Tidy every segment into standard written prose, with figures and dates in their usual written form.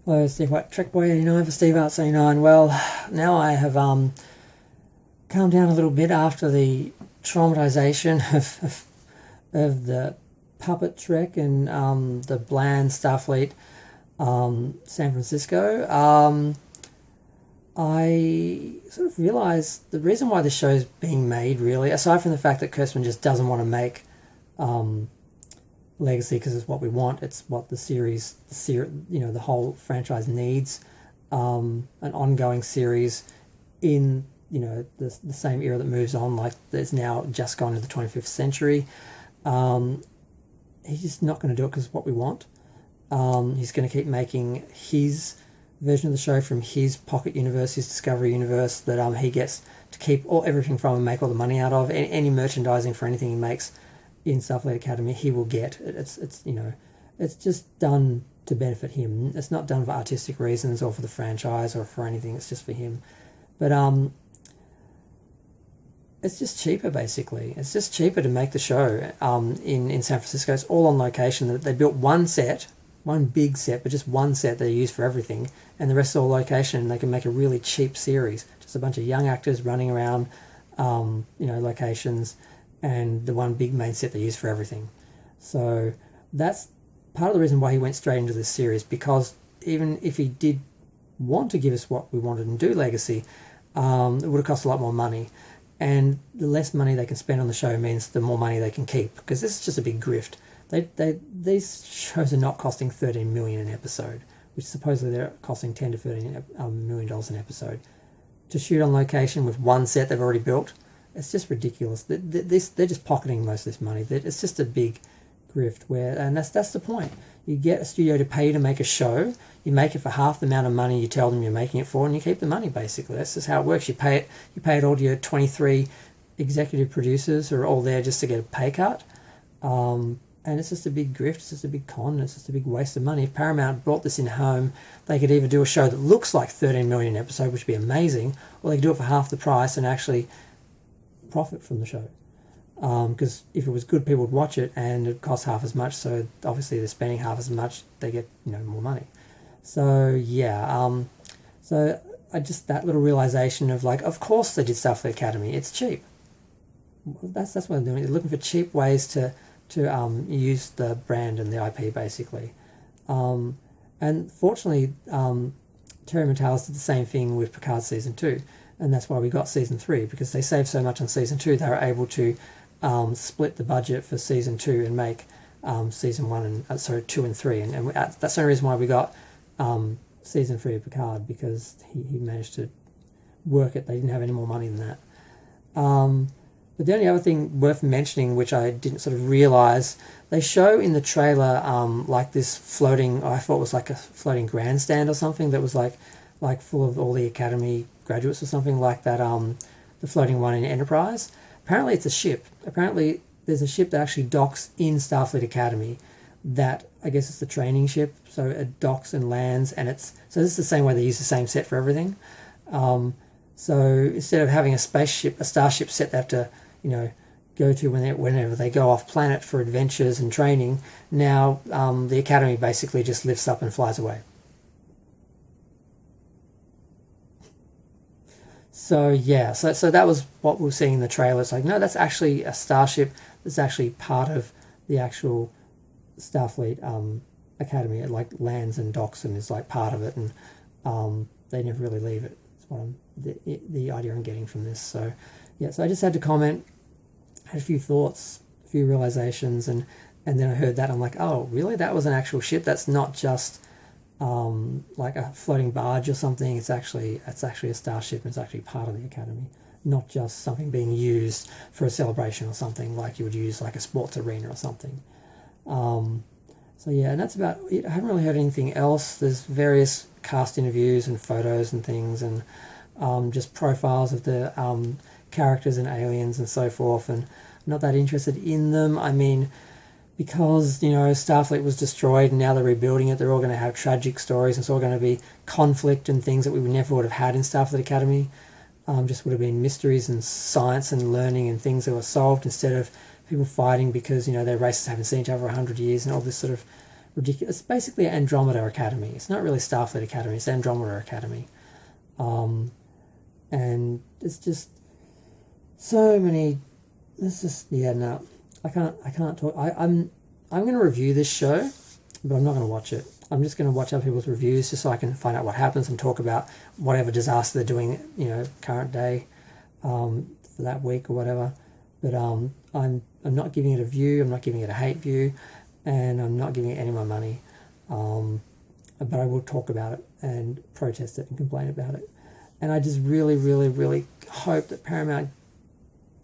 Hello, Steve White, Trek Boy 89 for Steve Arts 89. Well, now I have calmed down a little bit after the traumatization of the puppet Trek and the bland Starfleet San Francisco. I sort of realised the reason why the show's being made, really, aside from the fact that Kurtzman just doesn't want to make Legacy because it's what we want. It's what the whole franchise needs. An ongoing series in the same era that moves on, like that's now just gone into the 25th century. He's just not going to do it because it's what we want. He's going to keep making his version of the show from his pocket universe, his Discovery universe, that he gets to keep everything from and make all the money out of. Any merchandising for anything he makes in Starfleet Academy, he will get. It's just done to benefit him. It's not done for artistic reasons or for the franchise or for anything. It's just for him. But it's just cheaper, basically. It's just cheaper to make the show in San Francisco. It's all on location. They built one big set, but just one set they use for everything, and the rest is all location, and they can make a really cheap series. Just a bunch of young actors running around, locations, and the one big main set they use for everything. So that's part of the reason why he went straight into this series, because even if he did want to give us what we wanted and do Legacy, it would have cost a lot more money. And the less money they can spend on the show means the more money they can keep, because this is just a big grift. These shows are not costing $13 million an episode, which supposedly they're costing $10 to $13 million an episode. To shoot on location with one set they've already built, it's just ridiculous. They're just pocketing most of this money. It's just a big grift, and that's the point. You get a studio to pay you to make a show, you make it for half the amount of money you tell them you're making it for, and you keep the money, basically. That's just how it works. You pay it all to your 23 executive producers who are all there just to get a pay cut. And it's just a big grift, it's just a big con, it's just a big waste of money. If Paramount brought this in home, they could either do a show that looks like 13 million an episode, which would be amazing, or they could do it for half the price and actually profit from the show. Because if it was good, people would watch it, and it costs half as much, so obviously they're spending half as much, they get more money. So yeah, so that little realization of, like, of course they did Starfleet Academy, it's cheap. That's what they're doing. They're looking for cheap ways to use the brand and the IP, basically. And fortunately, Terry Matalas did the same thing with Picard Season 2, and that's why we got Season 3, because they saved so much on Season 2, they were able to split the budget for Season 2 and make Season 1 and 2 and 3, and that's the only reason why we got Season 3 of Picard, because he managed to work it. They didn't have any more money than that. But the only other thing worth mentioning, which I didn't sort of realise, they show in the trailer like this floating, I thought it was like a floating grandstand or something that was like full of all the Academy graduates or something like that, the floating one in Enterprise. Apparently it's a ship. Apparently there's a ship that actually docks in Starfleet Academy that, I guess it's the training ship, so it docks and lands, and so this is the same way they use the same set for everything. So instead of having a starship set they have to, go to whenever they go off planet for adventures and training, now the Academy basically just lifts up and flies away. So yeah, so that was what we were seeing in the trailer. It's like, no, that's actually a starship that's actually part of the actual Starfleet Academy. It like lands and docks and is like part of it, and they never really leave it. That's what the idea I'm getting from this. So yeah, so I just had to comment, had a few thoughts, a few realizations, and then I heard that, I'm like, oh really, that was an actual ship? That's not just like a floating barge or something. It's actually a starship, and it's actually part of the Academy, not just something being used for a celebration or something like you would use like a sports arena or something. So yeah, and that's about it. I haven't really heard anything else. There's various cast interviews and photos and things, and just profiles of the characters and aliens and so forth, and I'm not that interested in them. I mean, because Starfleet was destroyed and now they're rebuilding it, they're all going to have tragic stories, and it's all going to be conflict and things that we never would have had in Starfleet Academy. Just would have been mysteries and science and learning and things that were solved, instead of people fighting because their races haven't seen each other for 100 years and all this sort of ridiculous. It's basically Andromeda Academy. It's not really Starfleet Academy. It's Andromeda Academy, and it's just so many. It's just no. I can't talk. I'm going to review this show, but I'm not going to watch it. I'm just going to watch other people's reviews just so I can find out what happens and talk about whatever disaster they're doing, current day, for that week or whatever. But I'm not giving it a view. I'm not giving it a hate view, and I'm not giving it any of my money. But I will talk about it and protest it and complain about it. And I just really, really, really hope that Paramount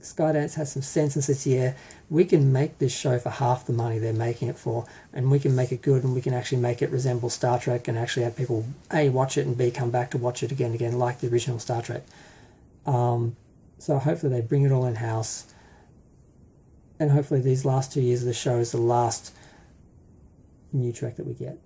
Skydance has some sense and says, yeah, we can make this show for half the money they're making it for, and we can make it good, and we can actually make it resemble Star Trek and actually have people, A, watch it, and B, come back to watch it again and again like the original Star Trek. So hopefully they bring it all in-house, and hopefully these last 2 years of the show is the last new Trek that we get.